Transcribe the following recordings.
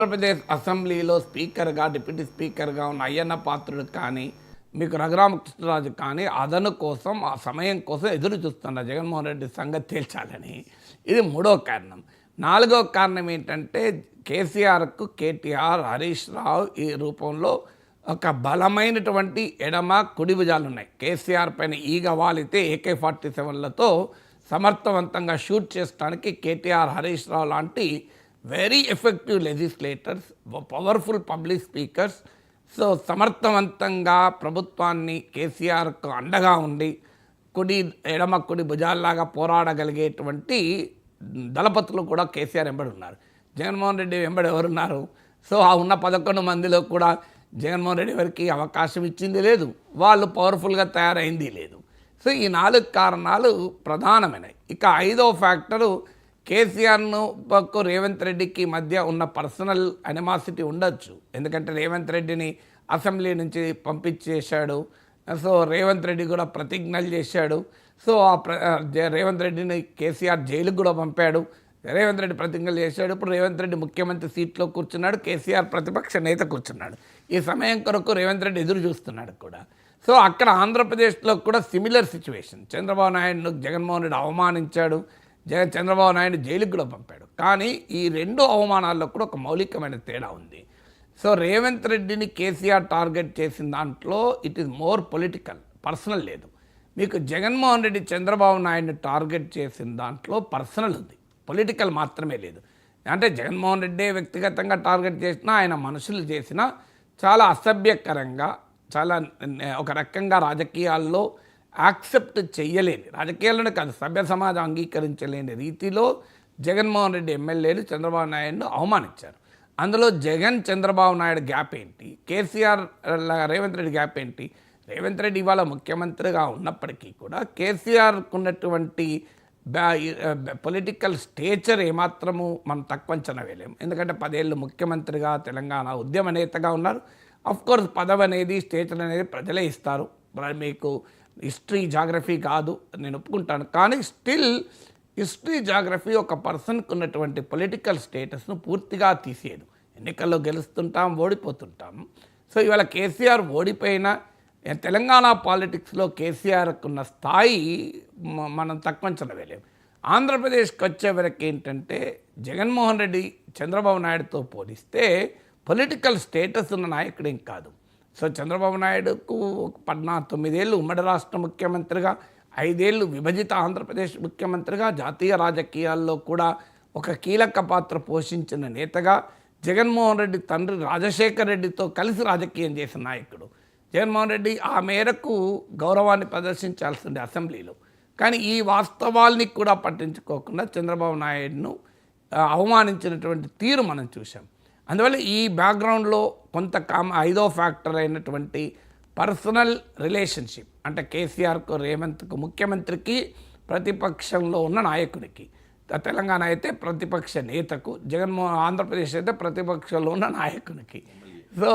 ఆంధ్రప్రదేశ్ అసెంబ్లీలో స్పీకర్గా డిప్యూటీ స్పీకర్గా ఉన్న అయ్యన్న పాత్రుడు కానీ మీకు రఘురామకృష్ణరాజు కానీ అదను కోసం ఆ సమయం కోసం ఎదురు చూస్తున్నారు జగన్మోహన్ రెడ్డి సంగతి తేల్చాలని. ఇది మూడో కారణం. నాలుగో కారణం ఏంటంటే కేసీఆర్కు కేటీఆర్ హరీష్ రావు ఈ రూపంలో ఒక బలమైనటువంటి ఎడమ కుడి భుజాలు ఉన్నాయి. కేసీఆర్ పైన ఈగ వాలితే AK-47లతో సమర్థవంతంగా షూట్ చేయడానికి కేటీఆర్ హరీష్ రావు లాంటి very effective legislators, powerful public speakers, so సమర్థవంతంగా ప్రభుత్వాన్ని కేసీఆర్కు అండగా ఉండి ఎడమ కుడి భుజాల్లాగా పోరాడగలిగేటువంటి దళపతులు కూడా కేసీఆర్ వెంబడి ఉన్నారు. జగన్మోహన్ రెడ్డి వెంబడి ఎవరున్నారు? సో ఆ ఉన్న 11 మందిలో కూడా జగన్మోహన్ రెడ్డి వారికి అవకాశం ఇచ్చింది లేదు, వాళ్ళు పవర్ఫుల్గా తయారైంది లేదు. సో ఈ 4 కారణాలు ప్రధానమైనవి. ఇక 5వ ఫ్యాక్టరు కేసీఆర్ను రేవంత్ రెడ్డికి మధ్య ఉన్న పర్సనల్ అనిమాసిటీ ఉండొచ్చు. ఎందుకంటే రేవంత్ రెడ్డిని అసెంబ్లీ నుంచి పంపించేశాడు. సో రేవంత్ రెడ్డి కూడా ప్రతిజ్ఞలు చేశాడు. సో రేవంత్ రెడ్డిని కేసీఆర్ జైలుకు కూడా పంపాడు. రేవంత్ రెడ్డి ప్రతిజ్ఞలు చేశాడు. ఇప్పుడు రేవంత్ రెడ్డి ముఖ్యమంత్రి సీట్లో కూర్చున్నాడు, కేసీఆర్ ప్రతిపక్ష నేత కూర్చున్నాడు. ఈ సమయం కొరకు రేవంత్ రెడ్డి ఎదురు చూస్తున్నాడు కూడా. సో అక్కడ ఆంధ్రప్రదేశ్లో కూడా సిమిలర్ సిచ్యువేషన్. చంద్రబాబు నాయుడును జగన్మోహన్ రెడ్డి అవమానించాడు, చంద్రబాబు నాయుడు జైలుకు కూడా పంపాడు. కానీ ఈ 2 అవమానాల్లో కూడా ఒక మౌలికమైన తేడా ఉంది. సో రేవంత్ రెడ్డిని కేసీఆర్ టార్గెట్ చేసిన దాంట్లో it is more political, personal లేదు. మీకు జగన్మోహన్ రెడ్డి చంద్రబాబు నాయుడిని టార్గెట్ చేసిన దాంట్లో పర్సనల్ ఉంది, పొలిటికల్ మాత్రమే లేదు. అంటే జగన్మోహన్ రెడ్డి వ్యక్తిగతంగా టార్గెట్ చేసినా, ఆయన మనుషులు చేసినా చాలా అసభ్యకరంగా, చాలా ఒక రకంగా రాజకీయాల్లో యాక్సెప్ట్ చెయ్యలేని, రాజకీయాలను కాదు సభ్య సమాజం అంగీకరించలేని రీతిలో జగన్మోహన్ రెడ్డి ఎమ్మెల్యేలు చంద్రబాబు నాయుడును అవమానించారు. అందులో జగన్ చంద్రబాబు నాయుడు గ్యాప్ ఏంటి, కేసీఆర్ రేవంత్ రెడ్డి గ్యాప్ ఏంటి? రేవంత్ రెడ్డి ఇవాళ ముఖ్యమంత్రిగా ఉన్నప్పటికీ కూడా కేసీఆర్కు ఉన్నటువంటి పొలిటికల్ స్టేచర్ ఏమాత్రము మనం తక్కువ అంచనా వేయలేము. ఎందుకంటే 10 ఏళ్ళు ముఖ్యమంత్రిగా తెలంగాణ ఉద్యమ నేతగా ఉన్నారు. అఫ్కోర్స్ పదవి అనేది, స్టేచర్ అనేది ప్రజలే ఇస్తారు. మీకు హిస్టరీ జాగ్రఫీ కాదు, నేను ఒప్పుకుంటాను. కానీ స్టిల్ హిస్టరీ జాగ్రఫీ ఒక పర్సన్కి ఉన్నటువంటి పొలిటికల్ స్టేటస్ను పూర్తిగా తీసేయదు. ఎన్నికల్లో గెలుస్తుంటాం, ఓడిపోతుంటాం. సో ఇవాళ కేసీఆర్ ఓడిపోయినా తెలంగాణ పాలిటిక్స్లో కేసీఆర్కు ఉన్న స్థాయి మనం తక్కువ అంచనా వేయలేము. ఆంధ్రప్రదేశ్కి వచ్చే వరకు ఏంటంటే జగన్మోహన్ రెడ్డి చంద్రబాబు నాయుడుతో పోలిస్తే పొలిటికల్ స్టేటస్ ఉన్న నాయకుడేం కాదు. సో చంద్రబాబు నాయుడుకు 9 ఏళ్ళు ఉమ్మడి రాష్ట్ర ముఖ్యమంత్రిగా, 5 ఏళ్ళు విభజిత ఆంధ్రప్రదేశ్ ముఖ్యమంత్రిగా, జాతీయ రాజకీయాల్లో కూడా ఒక కీలక పాత్ర పోషించిన నేతగా, జగన్మోహన్ రెడ్డి తండ్రి రాజశేఖర్ రెడ్డితో కలిసి రాజకీయం చేసిన నాయకుడు. జగన్మోహన్ రెడ్డి ఆ మేరకు గౌరవాన్ని ప్రదర్శించాల్సింది అసెంబ్లీలో. కానీ ఈ వాస్తవాల్ని కూడా పట్టించుకోకుండా చంద్రబాబు నాయుడును అవమానించినటువంటి తీరు మనం చూసాం. అందువల్ల ఈ బ్యాక్గ్రౌండ్లో కొంత 5వ ఫ్యాక్టర్ అయినటువంటి పర్సనల్ రిలేషన్షిప్, అంటే కేసీఆర్కు, రేవంత్కు, ముఖ్యమంత్రికి, ప్రతిపక్షంలో ఉన్న నాయకుడికి, తెలంగాణ అయితే ప్రతిపక్ష నేతకు, ఆంధ్రప్రదేశ్ అయితే ప్రతిపక్షంలో ఉన్న నాయకునికి. సో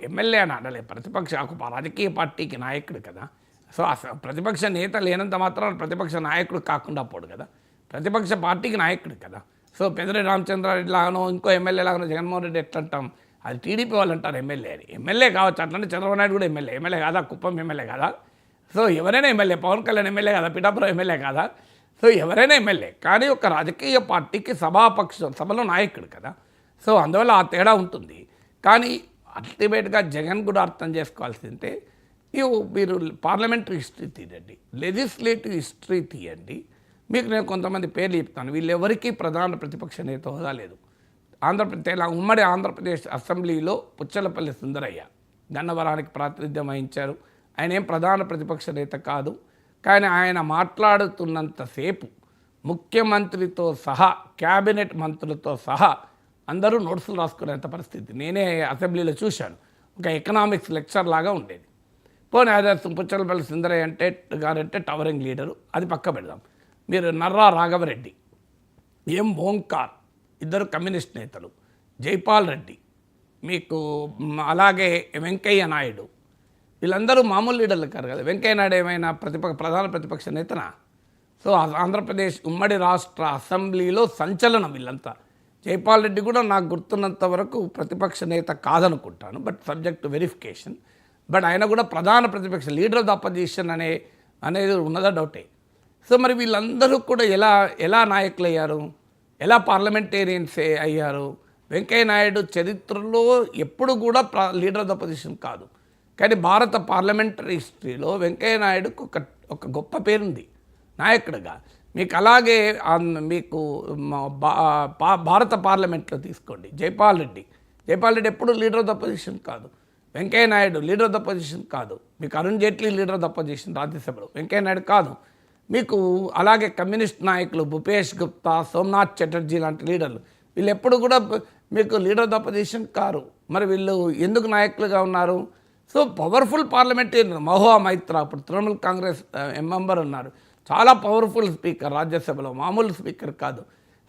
ఎమ్మెల్యే అని అనలే, ప్రతిపక్ష రాజకీయ పార్టీకి నాయకుడు కదా. సో ప్రతిపక్ష నేత లేనంత మాత్రం ప్రతిపక్ష నాయకుడు కాకుండా పోడు కదా, ప్రతిపక్ష పార్టీకి నాయకుడు కదా. సో పెద్దిరెడ్డి రామచంద్రారెడ్డి లాగానో ఇంకో ఎమ్మెల్యే లాగానో జగన్మోహన్ రెడ్డి ఎట్లా అంటాం? అది టీడీపీ వాళ్ళు అంటారు ఎమ్మెల్యే అని. ఎమ్మెల్యే కావచ్చు, అట్లంటే చంద్రబాబు నాయుడు కూడా ఎమ్మెల్యే కాదా? కుప్పం ఎమ్మెల్యే కాదా? సో ఎవరైనా ఎమ్మెల్యే, పవన్ కళ్యాణ్ ఎమ్మెల్యే కాదా? పిఠాపురం ఎమ్మెల్యే కాదా? సో ఎవరైనా ఎమ్మెల్యే, కానీ ఒక రాజకీయ పార్టీకి సభలో నాయకుడు కదా. సో అందువల్ల ఆ తేడా ఉంటుంది. కానీ అల్టిమేట్గా జగన్ కూడా అర్థం చేసుకోవాల్సిందే, మీరు పార్లమెంటరీ హిస్టరీ తీయండి, లెజిస్లేటివ్ హిస్టరీ తీయండి. మీకు నేను కొంతమంది పేర్లు చెప్తాను. వీళ్ళెవరికీ ప్రధాన ప్రతిపక్ష నేత హోదా లేదు. ఉమ్మడి ఆంధ్రప్రదేశ్ అసెంబ్లీలో పుచ్చలపల్లి సుందరయ్య గన్నవరానికి ప్రాతినిధ్యం వహించారు. ఆయన ఏం ప్రధాన ప్రతిపక్ష నేత కాదు. కానీ ఆయన మాట్లాడుతున్నంతసేపు ముఖ్యమంత్రితో సహా, క్యాబినెట్ మంత్రులతో సహా అందరూ నోట్సులు రాసుకునేంత పరిస్థితి నేనే అసెంబ్లీలో చూశాను. ఒక ఎకనామిక్స్ లెక్చర్ లాగా ఉండేది. పోనీ అదే Puchalapalli Sundarayya guarantee towering leader, అది పక్క పెడదాం. మీరు నర్రా రాఘవరెడ్డి, ఎం ఓంకార్, ఇద్దరు కమ్యూనిస్ట్ నేతలు, జైపాల్ రెడ్డి, మీకు అలాగే వెంకయ్య నాయుడు, వీళ్ళందరూ మామూలు లీడర్లు కారు కదా. వెంకయ్య నాయుడు ఏమైనా ప్రధాన ప్రతిపక్ష నేతనా? సో ఆంధ్రప్రదేశ్ ఉమ్మడి రాష్ట్ర అసెంబ్లీలో సంచలనం వీళ్ళంతా. జైపాల్ రెడ్డి కూడా నాకు గుర్తున్నంత వరకు ప్రతిపక్ష నేత కాదనుకుంటాను, but subject to verification. But ఆయన కూడా ప్రధాన ప్రతిపక్ష లీడర్ ఆఫ్ ద అపోజిషన్ అనేది ఉన్నదా డౌటే. సో మరి వీళ్ళందరూ కూడా ఎలా నాయకులు అయ్యారు, ఎలా పార్లమెంటేరియన్స్ అయ్యారు? వెంకయ్య నాయుడు చరిత్రలో ఎప్పుడు కూడా లీడర్ ఆఫ్ ద అపోజిషన్ కాదు, కానీ భారత పార్లమెంటరీ హిస్టరీలో వెంకయ్య నాయుడుకు ఒక గొప్ప పేరుంది నాయకుడిగా. మీకు అలాగే మీకు భారత పార్లమెంట్లో తీసుకోండి, జైపాల్ రెడ్డి ఎప్పుడు లీడర్ ఆఫ్ ద అపోజిషన్ కాదు, Venkaiah Naidu leader of the opposition కాదు. మీకు Arun Jaitley leader of the opposition రాజ్యసభలో, వెంకయ్య నాయుడు కాదు. మీకు అలాగే కమ్యూనిస్ట్ నాయకులు భూపేష్ గుప్తా, సోమనాథ్ చటర్జీ లాంటి లీడర్లు, వీళ్ళు ఎప్పుడు కూడా మీకు leader of the opposition car. మరి వీళ్ళు ఎందుకు నాయకులుగా ఉన్నారు? So powerful parliamentarian Mahua Maitra, ఇప్పుడు తృణమూల్ కాంగ్రెస్ మెంబర్ ఉన్నారు, చాలా పవర్ఫుల్ స్పీకర్ రాజ్యసభలో, మామూలు స్పీకర్ కాదు.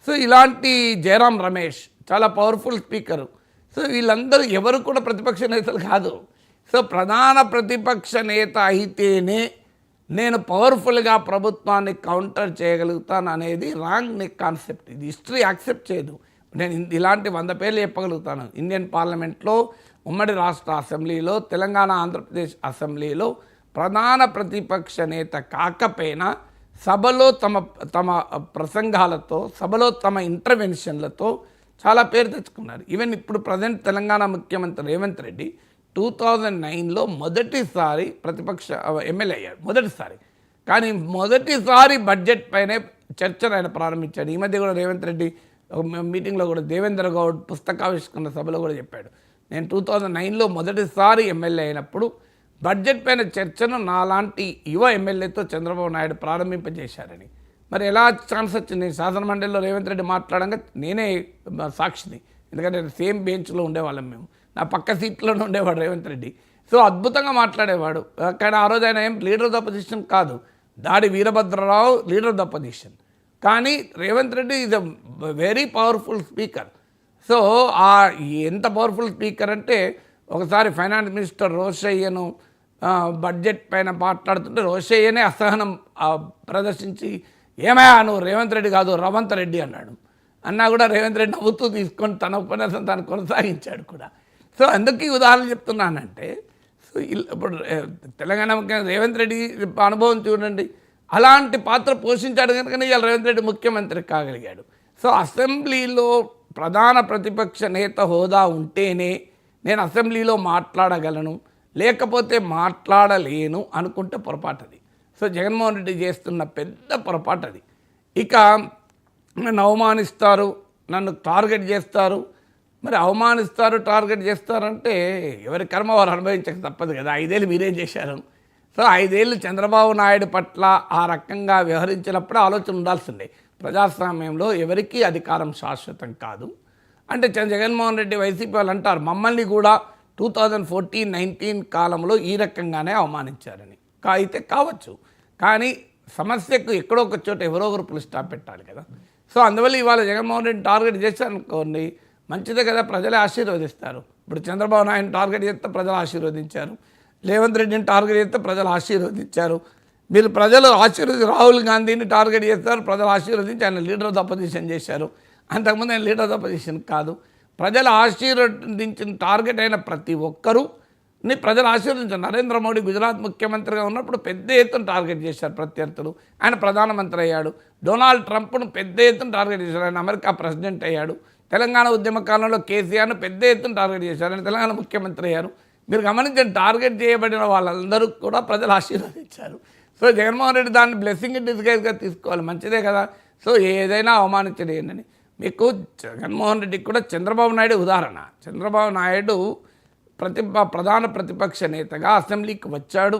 సో ఇలాంటి జయరాం రమేష్ చాలా పవర్ఫుల్ స్పీకరు. సో వీళ్ళందరూ ఎవరు కూడా ప్రతిపక్ష నేతలు కాదు. సో ప్రధాన ప్రతిపక్ష నేత అయితేనే నేను పవర్ఫుల్గా ప్రభుత్వాన్ని కౌంటర్ చేయగలుగుతాను అనేది రాంగ్ కాన్సెప్ట్. ఇది హిస్టరీ యాక్సెప్ట్ చేయదు. నేను ఇలాంటి 100 పేర్లు చెప్పగలుగుతాను. ఇండియన్ పార్లమెంట్లో, ఉమ్మడి రాష్ట్ర అసెంబ్లీలో, తెలంగాణ ఆంధ్రప్రదేశ్ అసెంబ్లీలో ప్రధాన ప్రతిపక్ష నేత కాకపోయినా సభలో తమ ప్రసంగాలతో, సభలో తమ ఇంటర్వెన్షన్లతో చాలా పేరు తెచ్చుకున్నారు. ఈవెన్ ఇప్పుడు ప్రజెంట్ తెలంగాణ ముఖ్యమంత్రి రేవంత్ రెడ్డి 2009లో మొదటిసారి ప్రతిపక్ష ఎమ్మెల్యే అయ్యాడు, మొదటిసారి. కానీ మొదటిసారి బడ్జెట్ పైనే చర్చను ఆయన ప్రారంభించాడు. ఈ మధ్య కూడా రేవంత్ రెడ్డి మీటింగ్లో కూడా దేవేంద్ర గౌడ్ పుస్తకావిష్కరణ సభలో కూడా చెప్పాడు, నేను 2009లో మొదటిసారి ఎమ్మెల్యే అయినప్పుడు బడ్జెట్ పైన చర్చను నాలాంటి యువ ఎమ్మెల్యేతో చంద్రబాబు నాయుడు ప్రారంభింపజేశారని. మరి ఎలా ఛాన్స్ వచ్చింది? శాసనమండలిలో రేవంత్ రెడ్డి మాట్లాడంగా నేనే సాక్షిని, ఎందుకంటే సేమ్ బెంచ్లో ఉండేవాళ్ళం మేము, నా పక్క సీట్లోనే ఉండేవాడు రేవంత్ రెడ్డి. సో అద్భుతంగా మాట్లాడేవాడు. కానీ ఆ రోజు ఆయన ఏం లీడర్ ఆఫ్ ద అపోజిషన్ కాదు, Dadi Veerabhadra Rao leader of the opposition. కానీ Revanth Reddy is a very powerful speaker. So ఎంత పవర్ఫుల్ స్పీకర్ అంటే, ఒకసారి ఫైనాన్స్ మినిస్టర్ రోషయ్యను బడ్జెట్ పైన మాట్లాడుతుంటే రోషయ్యనే అసహనం ప్రదర్శించి, ఏమయ్యా నువ్వు రేవంత్ రెడ్డి కాదు రవంత్ రెడ్డి అన్నాడు. అన్నా కూడా రేవంత్ రెడ్డి నవ్వుతూ తీసుకొని తన ఉపన్యాసం తాను కొనసాగించాడు కూడా. సో అందుకు ఈ ఉదాహరణ చెప్తున్నానంటే, సో ఇప్పుడు తెలంగాణ ముఖ్యమంత్రి రేవంత్ రెడ్డి అనుభవం చూడండి, అలాంటి పాత్ర పోషించాడు కనుకనే ఇవాళ రేవంత్ రెడ్డి ముఖ్యమంత్రి కాగలిగాడు. సో అసెంబ్లీలో ప్రధాన ప్రతిపక్ష నేత హోదా ఉంటేనే నేను అసెంబ్లీలో మాట్లాడగలను, లేకపోతే మాట్లాడలేను అనుకుంటే పొరపాటది. సో జగన్మోహన్ రెడ్డి చేస్తున్న పెద్ద పొరపాటది. ఇక నన్ను అవమానిస్తారు, నన్ను టార్గెట్ చేస్తారు. మరి అవమానిస్తారు, టార్గెట్ చేస్తారంటే ఎవరి కర్మ వారు అనుభవించక తప్పదు కదా. 5 ఏళ్ళు మీరేం చేశారు? సో 5 ఏళ్ళు చంద్రబాబు నాయుడు పట్ల ఆ రకంగా వ్యవహరించినప్పుడు ఆలోచన ఉండాల్సిందే. ప్రజాస్వామ్యంలో ఎవరికీ అధికారం శాశ్వతం కాదు. అంటే జగన్మోహన్ రెడ్డి వైసీపీ వాళ్ళు అంటారు, మమ్మల్ని కూడా 2014-19 కాలంలో ఈ రకంగానే అవమానించారని. అయితే కావచ్చు, కానీ సమస్యకు ఎక్కడో ఒక చోట ఎవరో ఒకరు పులి స్టాప్ పెట్టాలి కదా. సో అందువల్ల ఇవాళ జగన్మోహన్ రెడ్డి టార్గెట్ చేశారనుకోండి, మంచిదే కదా, ప్రజలే ఆశీర్వదిస్తారు. ఇప్పుడు చంద్రబాబు నాయుడు టార్గెట్ చేస్తే ప్రజలు ఆశీర్వదించారు, రేవంత్ రెడ్డిని టార్గెట్ చేస్తే ప్రజలు ఆశీర్వదించారు. మీరు ప్రజలు రాహుల్ గాంధీని టార్గెట్ చేస్తారు, ప్రజలు ఆశీర్వదించి ఆయన లీడర్ ఆఫ్ ద అపోజిషన్ చేశారు. అంతకుముందు ఆయన లీడర్ ఆఫ్ ద అపోజిషన్ కాదు. ప్రజలు ఆశీర్వదించిన టార్గెట్ అయిన ప్రతి ఒక్కరూని ప్రజలు ఆశీర్వదించారు. నరేంద్ర మోడీ గుజరాత్ ముఖ్యమంత్రిగా ఉన్నప్పుడు పెద్ద ఎత్తున టార్గెట్ చేశారు ప్రత్యర్థులు, ఆయన ప్రధానమంత్రి అయ్యాడు. డొనాల్డ్ ట్రంప్ను పెద్ద ఎత్తున టార్గెట్ చేశారు, ఆయన అమెరికా ప్రెసిడెంట్ అయ్యాడు. తెలంగాణ ఉద్యమ కాలంలో కేసీఆర్ను పెద్ద ఎత్తున టార్గెట్ చేశారు, ఆయన తెలంగాణ ముఖ్యమంత్రి అయ్యారు. మీరు గమనించండి, టార్గెట్ చేయబడిన వాళ్ళందరూ కూడా ప్రజలు ఆశీర్వదించారు. సో జగన్మోహన్ రెడ్డి దాన్ని బ్లెస్సింగ్ ఇన్ డిస్గైజ్గా తీసుకోవాలి, మంచిదే కదా. సో ఏదైనా అవమానించలేనని మీకు జగన్మోహన్ రెడ్డికి కూడా చంద్రబాబు నాయుడు ఉదాహరణ. చంద్రబాబు నాయుడు ప్రధాన ప్రతిపక్ష నేతగా అసెంబ్లీకి వచ్చాడు.